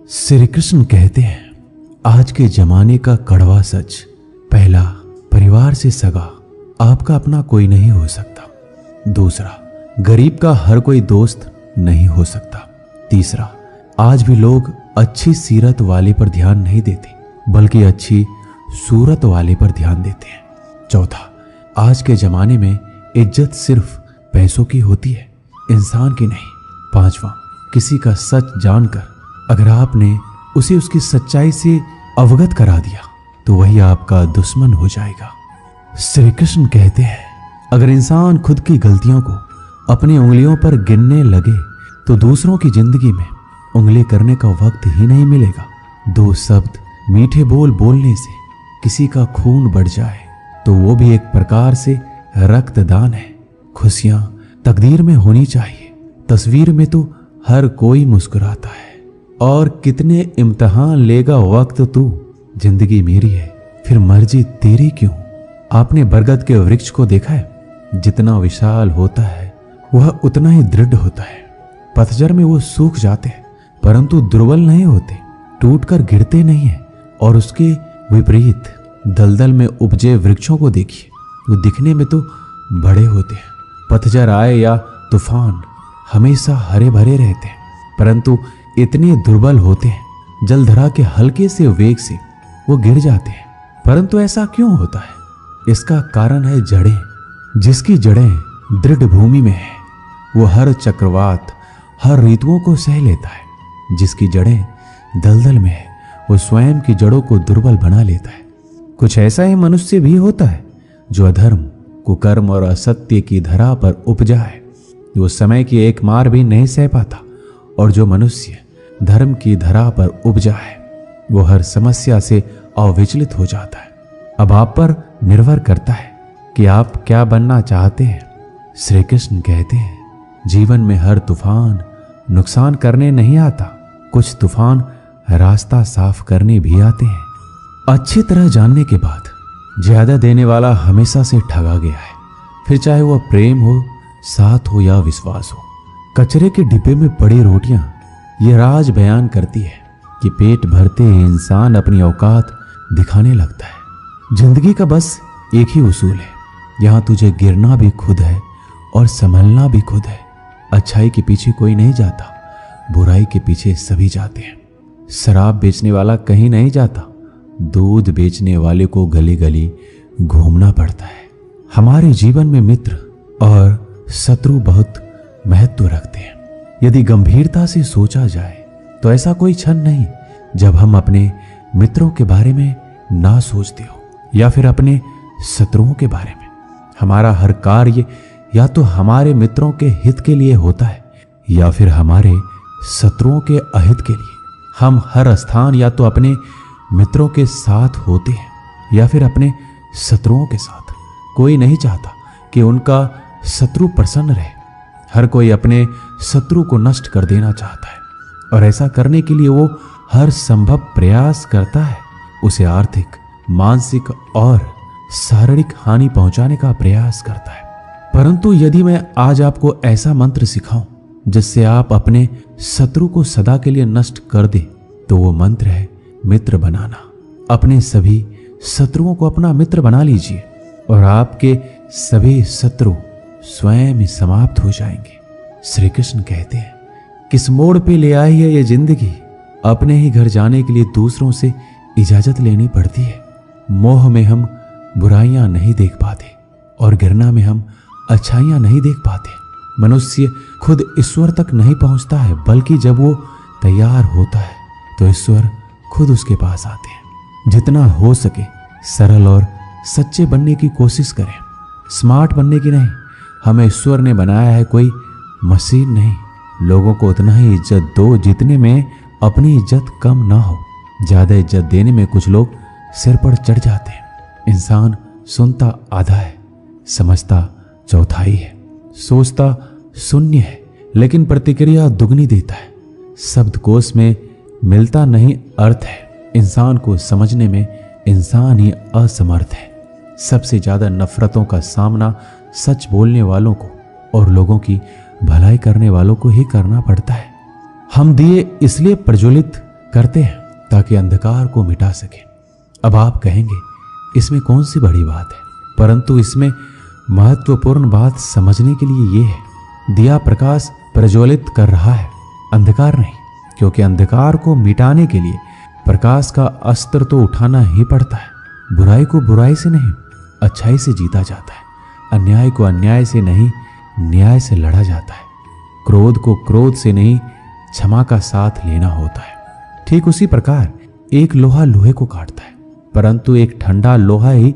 श्री कृष्ण कहते हैं, आज के जमाने का कड़वा सच। पहला, परिवार से सगा आपका अपना कोई नहीं हो सकता। दूसरा, गरीब का हर कोई दोस्त नहीं हो सकता। तीसरा, आज भी लोग अच्छी सीरत वाले पर ध्यान नहीं देते, बल्कि अच्छी सूरत वाले पर ध्यान देते हैं। चौथा, आज के जमाने में इज्जत सिर्फ पैसों की होती है, इंसान की नहीं। पांचवा, किसी का सच जानकर अगर आपने उसे उसकी सच्चाई से अवगत करा दिया तो वही आपका दुश्मन हो जाएगा। श्री कृष्ण कहते हैं, अगर इंसान खुद की गलतियों को अपनी उंगलियों पर गिनने लगे तो दूसरों की जिंदगी में उंगली करने का वक्त ही नहीं मिलेगा। दो शब्द मीठे बोल बोलने से किसी का खून बढ़ जाए तो वो भी एक प्रकार से रक्तदान है। खुशियां तकदीर में होनी चाहिए, तस्वीर में तो हर कोई मुस्कुराता है। और कितने इम्तिहान लेगा वक्त तू, जिंदगी मेरी है फिर मर्जी तेरी क्यों। आपने बरगद के वृक्ष को देखा है, जितना विशाल होता है वह उतना ही दृढ़ होता है। पतझड़ में वो सूख जाते हैं परंतु दुर्बल नहीं होते, टूटकर गिरते नहीं है। और उसके विपरीत दलदल में उपजे वृक्षों को देखिए, वो दिखने में तो बड़े होते हैं, पतझड़ आए या तूफान हमेशा हरे भरे रहते हैं, परंतु इतने दुर्बल होते हैं जलधरा के हल्के से वेग से वो गिर जाते हैं। परंतु ऐसा क्यों होता है? इसका कारण है जड़ें। जिसकी जड़ें दृढ़ भूमि में है वो हर चक्रवात, हर ऋतुओं को सह लेता है। जिसकी जड़ें दलदल में है वो स्वयं की जड़ों को दुर्बल बना लेता है। कुछ ऐसा ही मनुष्य भी होता है जो अधर्म, कुकर्म और असत्य की धरा पर उपजा है, वो समय की एक मार भी नहीं सह पाता। और जो मनुष्य धर्म की धरा पर उपजा है वो हर समस्या से अविचलित हो जाता है। अब आप पर निर्भर करता है कि आप क्या बनना चाहते हैं। श्री कृष्ण कहते हैं, जीवन में हर तूफान नुकसान करने नहीं आता, कुछ तूफान रास्ता साफ करने भी आते हैं। अच्छी तरह जानने के बाद ज्यादा देने वाला हमेशा से ठगा गया है, फिर चाहे वह प्रेम हो, साथ हो या विश्वास हो। कचरे के डिब्बे में पड़ी रोटियां ये राज बयान करती है कि पेट भरते ही इंसान अपनी औकात दिखाने लगता है। जिंदगी का बस एक ही उसूल है, यहां तुझे गिरना भी खुद है और संभलना भी खुद है। अच्छाई के पीछे कोई नहीं जाता, बुराई के पीछे सभी जाते हैं। शराब बेचने वाला कहीं नहीं जाता, दूध बेचने वाले को गली गली घूमना पड़ता है। हमारे जीवन में मित्र और शत्रु बहुत महत्व रखते हैं। यदि गंभीरता से सोचा जाए तो ऐसा कोई क्षण नहीं जब हम अपने मित्रों के बारे में ना सोचते हो या फिर अपने शत्रुओं के बारे में। हमारा हर कार्य या तो हमारे मित्रों के हित के लिए होता है या फिर हमारे शत्रुओं के अहित के लिए। हम हर स्थान या तो अपने मित्रों के साथ होते हैं या फिर अपने शत्रुओं के साथ। कोई नहीं चाहता कि उनका शत्रु प्रसन्न रहे, हर कोई अपने शत्रु को नष्ट कर देना चाहता है और ऐसा करने के लिए वो हर संभव प्रयास करता है। उसे आर्थिक, मानसिक और शारीरिक हानि पहुंचाने का प्रयास करता है। परंतु यदि मैं आज आपको ऐसा मंत्र सिखाऊं जिससे आप अपने शत्रु को सदा के लिए नष्ट कर दे तो वो मंत्र है मित्र बनाना। अपने सभी शत्रुओं को अपना मित्र बना लीजिए और आपके सभी शत्रु स्वयं ही समाप्त हो जाएंगे। श्री कृष्ण कहते हैं, किस मोड़ पे ले आई है ये जिंदगी, अपने ही घर जाने के लिए दूसरों से इजाजत लेनी पड़ती है। मोह में हम बुराइयां नहीं देख पाते और गिरना में हम अच्छाइयां नहीं देख पाते। मनुष्य खुद ईश्वर तक नहीं पहुंचता है, बल्कि जब वो तैयार होता है तो ईश्वर खुद उसके पास आते हैं। जितना हो सके सरल और सच्चे बनने की कोशिश करें, स्मार्ट बनने की नहीं। हमें ईश्वर ने बनाया है कोई मशीन नहीं। लोगों को उतना ही इज्जत दो जितने में अपनी इज्जत कम ना हो। ज्यादा इज्जत देने में कुछ लोग सिर पर चढ़ जाते हैं। इंसान सुनता आधा है, समझता चौथाई है, सोचता शून्य है, लेकिन प्रतिक्रिया दुगनी देता है। शब्दकोश में मिलता नहीं अर्थ है। इंसान को समझने में इंसान ही असमर्थ है। सबसे ज्यादा नफरतों का सामना सच बोलने वालों को और लोगों की भलाई करने वालों को ही करना पड़ता है। हम दिए इसलिए प्रज्वलित करते हैं ताकि अंधकार को मिटा सके। अब आप कहेंगे इसमें कौन सी बड़ी बात है, परंतु इसमें महत्वपूर्ण बात समझने के लिए ये है, दिया प्रकाश प्रज्वलित कर रहा है, अंधकार नहीं। क्योंकि अंधकार को मिटाने के लिए प्रकाश का अस्त्र तो उठाना ही पड़ता है। बुराई को बुराई से नहीं, अच्छाई से जीता जाता है। अन्याय को अन्याय से नहीं, न्याय से लड़ा जाता है। क्रोध को क्रोध से नहीं, क्षमा का साथ लेना होता है। ठीक उसी प्रकार एक लोहा लोहे को काटता है, परंतु एक ठंडा लोहा ही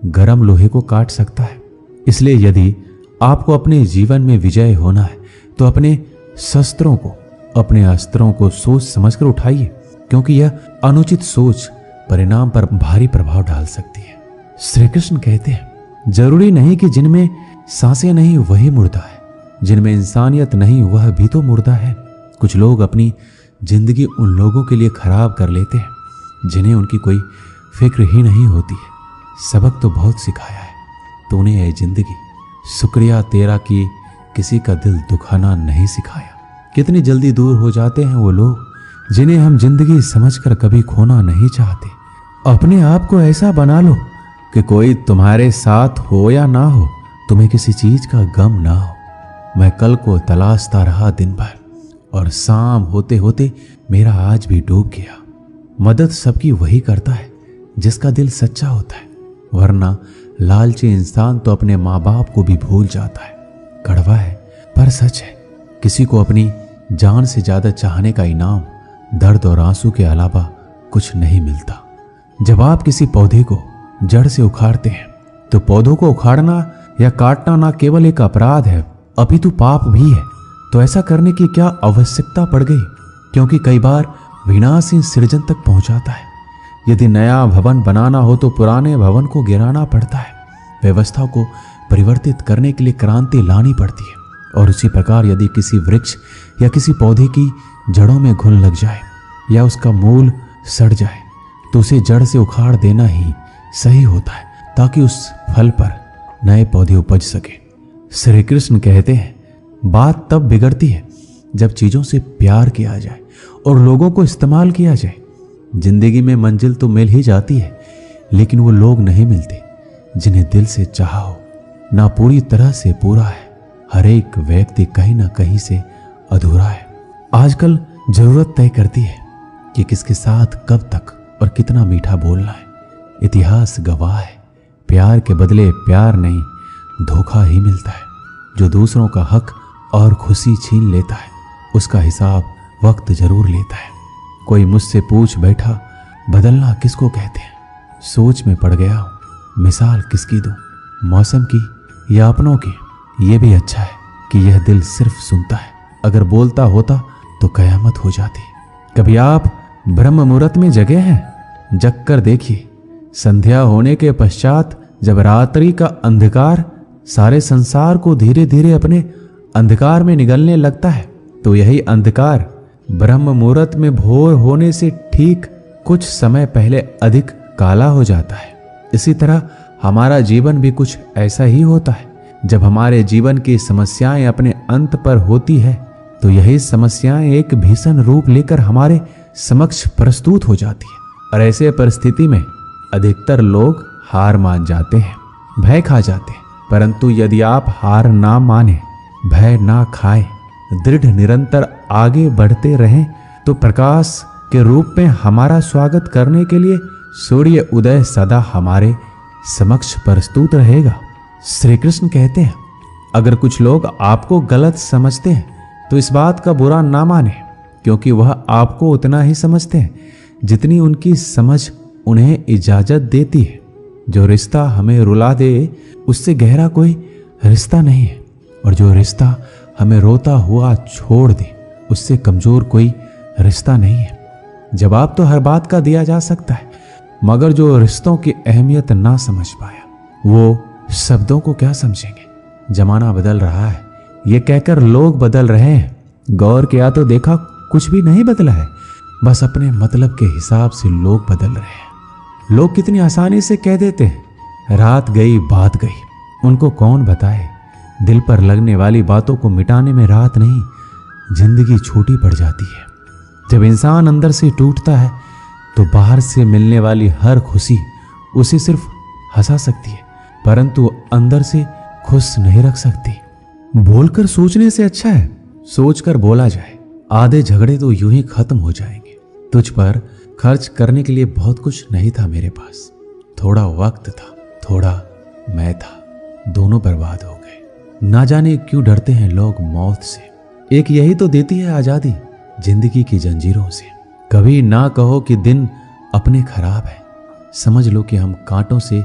गर्म लोहे को काट सकता है। इसलिए यदि आपको अपने जीवन में विजय होना है तो अपने शस्त्रों को, अपने अस्त्रों को सोच समझकर उठाइए, क्योंकि यह अनुचित सोच परिणाम पर भारी प्रभाव डाल सकती है। श्री कृष्ण कहते हैं, जरूरी नहीं कि जिनमें सांसें नहीं वही मुर्दा है, जिनमें इंसानियत नहीं वह भी तो मुर्दा है। कुछ लोग अपनी जिंदगी उन लोगों के लिए खराब कर लेते हैं जिन्हें उनकी कोई फिक्र ही नहीं होती है। सबक तो बहुत सिखाया है तूने ये जिंदगी, शुक्रिया तेरा कि किसी का दिल दुखाना नहीं सिखाया। कितनी जल्दी दूर हो जाते हैं वो लोग जिन्हें हम जिंदगी समझकर कभी खोना नहीं चाहते। अपने आप को ऐसा बना लो कि कोई तुम्हारे साथ हो या ना हो, तुम्हें किसी चीज का गम ना हो। मैं कल को तलाशता रहा दिन भर और शाम होते होते मेरा आज भी डूब गया। मदद सबकी वही करता है जिसका दिल सच्चा होता है, वरना लालची इंसान तो अपने माँ बाप को भी भूल जाता है। कड़वा है पर सच है, किसी को अपनी जान से ज्यादा चाहने का इनाम दर्द और आंसू के अलावा कुछ नहीं मिलता। जब आप किसी पौधे को जड़ से उखाड़ते हैं तो पौधों को उखाड़ना या काटना ना केवल एक अपराध है अपितु पाप भी है। तो ऐसा करने की क्या आवश्यकता पड़ गई, क्योंकि कई बार विनाश ही सृजन तक पहुंचाता है। यदि नया भवन बनाना हो तो पुराने भवन को गिराना पड़ता है। व्यवस्था को परिवर्तित करने के लिए क्रांति लानी पड़ती है। और उसी प्रकार यदि किसी वृक्ष या किसी पौधे की जड़ों में घुन लग जाए या उसका मूल सड़ जाए तो उसे जड़ से उखाड़ देना ही सही होता है, ताकि उस फल पर नए पौधे उपज सके। श्री कृष्ण कहते हैं, बात तब बिगड़ती है जब चीजों से प्यार किया जाए और लोगों को इस्तेमाल किया जाए। जिंदगी में मंजिल तो मिल ही जाती है, लेकिन वो लोग नहीं मिलते जिन्हें दिल से चाहा हो। ना पूरी तरह से पूरा है, हर एक व्यक्ति कहीं ना कहीं से अधूरा है। आजकल जरूरत तय करती है कि किसके साथ कब तक और कितना मीठा बोलना है। इतिहास गवाह है, प्यार के बदले प्यार नहीं, धोखा ही मिलता है। जो दूसरों का हक और खुशी छीन लेता है उसका हिसाब वक्त जरूर लेता है। कोई मुझसे पूछ बैठा, बदलना किसको कहते हैं? सोच में पड़ गया हूं, मिसाल किसकी दूं, मौसम की या अपनों की? ये भी अच्छा है कि यह दिल सिर्फ सुनता है, अगर बोलता होता तो कयामत हो जाती। कभी आप ब्रह्म मुहूर्त में जगे हैं? जग कर देखिए, संध्या होने के पश्चात जब रात्रि का अंधकार सारे संसार को धीरे धीरे अपने अंधकार में निगलने लगता है, तो यही अंधकार ब्रह्म मुहूर्त में भोर होने से ठीक कुछ समय पहले अधिक काला हो जाता है। इसी तरह हमारा जीवन भी कुछ ऐसा ही होता है। जब हमारे जीवन की समस्याएं अपने अंत पर होती है तो यही समस्याएं एक भीषण रूप लेकर हमारे समक्ष प्रस्तुत हो जाती है। और ऐसे परिस्थिति में अधिकतर लोग हार मान जाते हैं, भय खा जाते हैं। परंतु यदि आप हार ना माने, भय ना खाए, दृढ़ निरंतर आगे बढ़ते रहें तो प्रकाश के रूप में हमारा स्वागत करने के लिए सूर्य उदय सदा हमारे समक्ष प्रस्तुत रहेगा। श्री कृष्ण कहते हैं, अगर कुछ लोग आपको गलत समझते हैं तो इस बात का बुरा ना माने, क्योंकि वह आपको उतना ही समझते हैं जितनी उनकी समझ उन्हें इजाजत देती है। जो रिश्ता हमें रुला दे उससे गहरा कोई रिश्ता नहीं है, और जो रिश्ता हमें रोता हुआ छोड़ दे उससे कमजोर कोई रिश्ता नहीं है। जवाब तो हर बात का दिया जा सकता है, मगर जो रिश्तों की अहमियत ना समझ पाया वो शब्दों को क्या समझेंगे। जमाना बदल रहा है, ये कहकर लोग बदल रहे हैं। गौर किया तो देखा कुछ भी नहीं बदला है, बस अपने मतलब के हिसाब से लोग बदल रहे हैं। लोग कितनी आसानी से कह देते हैं, रात गई बात गई। उनको कौन बताए दिल पर लगने वाली बातों को मिटाने में रात नहीं, जिंदगी छोटी पड़ जाती है। जब इंसान अंदर से टूटता है तो बाहर से मिलने वाली हर खुशी उसे सिर्फ हंसा सकती है, परंतु अंदर से खुश नहीं रख सकती। बोलकर सोचने से अच्छा है सोचकर बोला जाए। आधे झगड़े तो यूं ही खत्म हो जाएंगे। तुझ पर खर्च करने के लिए बहुत कुछ नहीं था मेरे पास, थोड़ा वक्त था, थोड़ा मैं था, दोनों बर्बाद हो गए। ना जाने क्यों डरते हैं लोग मौत से, एक यही तो देती है आजादी जिंदगी की जंजीरों से। कभी ना कहो कि दिन अपने खराब है, समझ लो कि हम कांटों से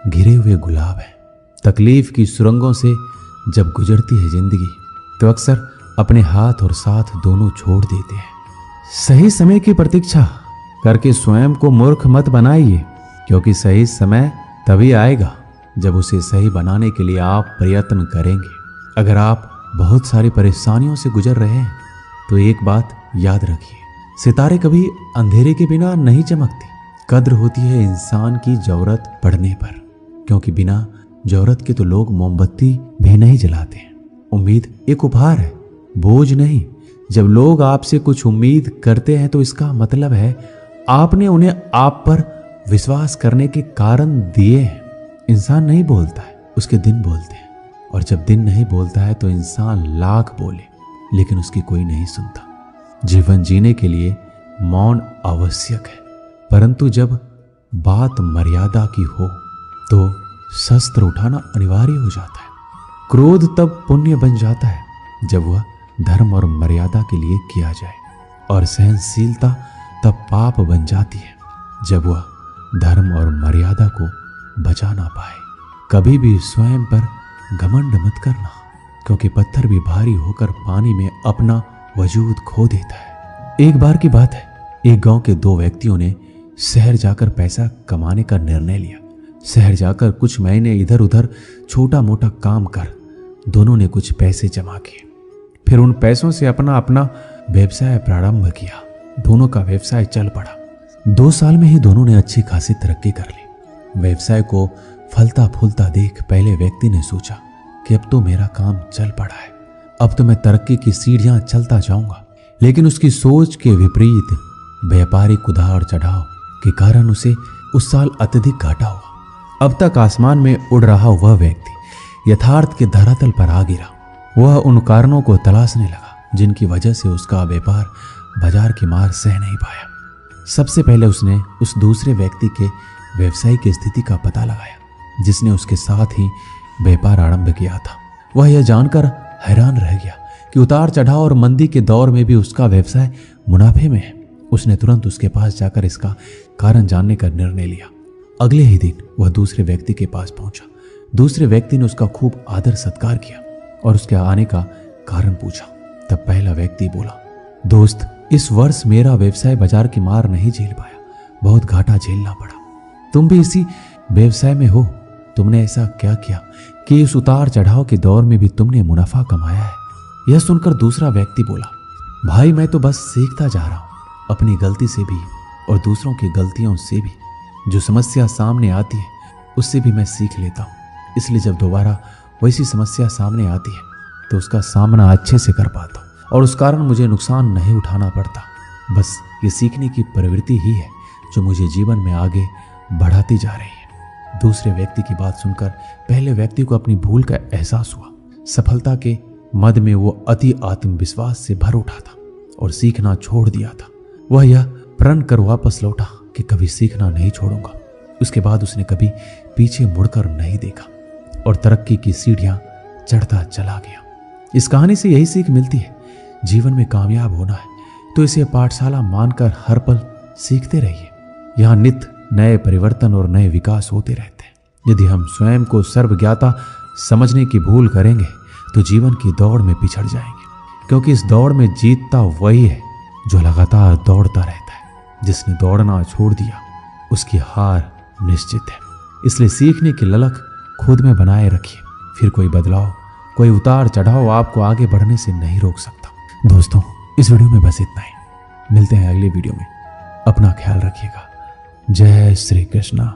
घिरे हुए गुलाब हैं। तकलीफ की सुरंगों से जब गुजरती है जिंदगी तो अक्सर अपने हाथ और साथ दोनों छोड़ देते हैं। सही समय की प्रतीक्षा करके स्वयं को मूर्ख मत बनाइए, क्योंकि सही समय तभी आएगा जब उसे सही बनाने के लिए आप प्रयत्न करेंगे। अगर आप बहुत सारी परेशानियों से गुजर रहे हैं तो एक बात याद रखिए, सितारे कभी अंधेरे के बिना नहीं चमकते। कद्र होती है इंसान की जरूरत पड़ने पर, क्योंकि बिना जरूरत के तो लोग मोमबत्ती भी नहीं जलाते हैं। उम्मीद एक उपहार है, बोझ नहीं। जब लोग आपसे कुछ उम्मीद करते हैं तो इसका मतलब है आपने उन्हें आप पर विश्वास करने के कारण दिए हैं। इंसान नहीं बोलता है, उसके दिन बोलते हैं, और जब दिन नहीं बोलता है तो इंसान लाख बोले लेकिन उसकी कोई नहीं सुनता। जीवन जीने के लिए मौन आवश्यक है, परंतु जब बात मर्यादा की हो तो शस्त्र उठाना अनिवार्य हो जाता है। क्रोध तब पुण्य बन जाता है जब वह धर्म और मर्यादा के लिए किया जाए, और सहनशीलता तब पाप बन जाती है जब वह धर्म और मर्यादा को बचा ना पाए। कभी भी स्वयं पर घमंड मत करना, क्योंकि पत्थर भी भारी होकर पानी में अपना वजूद खो देता है। एक बार की बात है, एक गांव के दो व्यक्तियों ने शहर जाकर पैसा कमाने का निर्णय लिया। शहर जाकर कुछ महीने इधर उधर छोटा मोटा काम कर दोनों ने कुछ पैसे जमा किए। फिर उन पैसों से अपना अपना व्यवसाय प्रारंभ किया। दोनों का व्यवसाय चल पड़ा। 2 साल में ही दोनों ने अच्छी खासी तरक्की कर ली। व्यवसाय को फलता फूलता देख पहले व्यक्ति ने सोचा कि अब तो मेरा काम चल पड़ा है, अब तो मैं तरक्की की सीढ़ियां चलता जाऊंगा। लेकिन उसकी सोच के विपरीत व्यापारिक उतार चढ़ाव के कारण उसे उस साल अत्यधिक घाटा हुआ। अब तक आसमान में उड़ रहा वह व्यक्ति यथार्थ के धरातल पर आ गिरा। वह उन कारणों को तलाशने लगा जिनकी वजह से उसका व्यापार बाजार की मार सह नहीं पाया। सबसे पहले उसने उस दूसरे व्यक्ति के व्यवसाय की स्थिति का पता लगाया जिसने उसके साथ ही व्यापार आरंभ किया था। वह यह जानकर हैरान रह गया कि उतार चढ़ाव और मंदी के दौर में भी उसका व्यवसाय मुनाफे में है। उसने तुरंत उसके पास जाकर इसका कारण जानने का निर्णय लिया। अगले ही दिन वह दूसरे व्यक्ति के पास पहुंचा। दूसरे व्यक्ति ने उसका खूब आदर सत्कार किया और उसके आने का कारण पूछा। तब पहला व्यक्ति बोला, दोस्त, इस वर्ष मेरा व्यवसाय बाजार की मार नहीं झेल पाया, बहुत घाटा झेलना पड़ा। तुम भी इसी व्यवसाय में हो, तुमने ऐसा क्या किया कि इस उतार चढ़ाव के दौर में भी तुमने मुनाफा कमाया है? यह सुनकर दूसरा व्यक्ति बोला, भाई मैं तो बस सीखता जा रहा हूं, अपनी गलती से भी और दूसरों की गलतियों से भी। जो समस्या सामने आती है उससे भी मैं सीख लेता हूँ, इसलिए जब दोबारा वैसी समस्या सामने आती है तो उसका सामना अच्छे से कर पाता हूँ और उस कारण मुझे नुकसान नहीं उठाना पड़ता। बस ये सीखने की प्रवृत्ति ही है जो मुझे जीवन में आगे बढ़ाती जा रही है। दूसरे व्यक्ति की बात सुनकर पहले व्यक्ति को अपनी भूल का एहसास हुआ। सफलता के मद में वो अति आत्मविश्वास से भर उठा था और सीखना छोड़ दिया था। वह यह प्रण कर वापस लौटा कि कभी सीखना नहीं छोड़ूंगा। उसके बाद उसने कभी पीछे मुड़कर नहीं देखा और तरक्की की सीढ़ियां चढ़ता चला गया। इस कहानी से यही सीख मिलती है, जीवन में कामयाब होना है तो इसे पाठशाला मानकर हर पल सीखते रहिए। यहाँ नित्य नए परिवर्तन और नए विकास होते रहते हैं। यदि हम स्वयं को सर्वज्ञाता समझने की भूल करेंगे तो जीवन की दौड़ में पिछड़ जाएंगे, क्योंकि इस दौड़ में जीतता वही है जो लगातार दौड़ता रहता है। जिसने दौड़ना छोड़ दिया उसकी हार निश्चित है। इसलिए सीखने की ललक खुद में बनाए रखिए, फिर कोई बदलाव, कोई उतार चढ़ाव आपको आगे बढ़ने से नहीं रोक सकता। दोस्तों, इस वीडियो में बस इतना ही। मिलते हैं अगली वीडियो में। अपना ख्याल रखिएगा। जय श्री कृष्णा।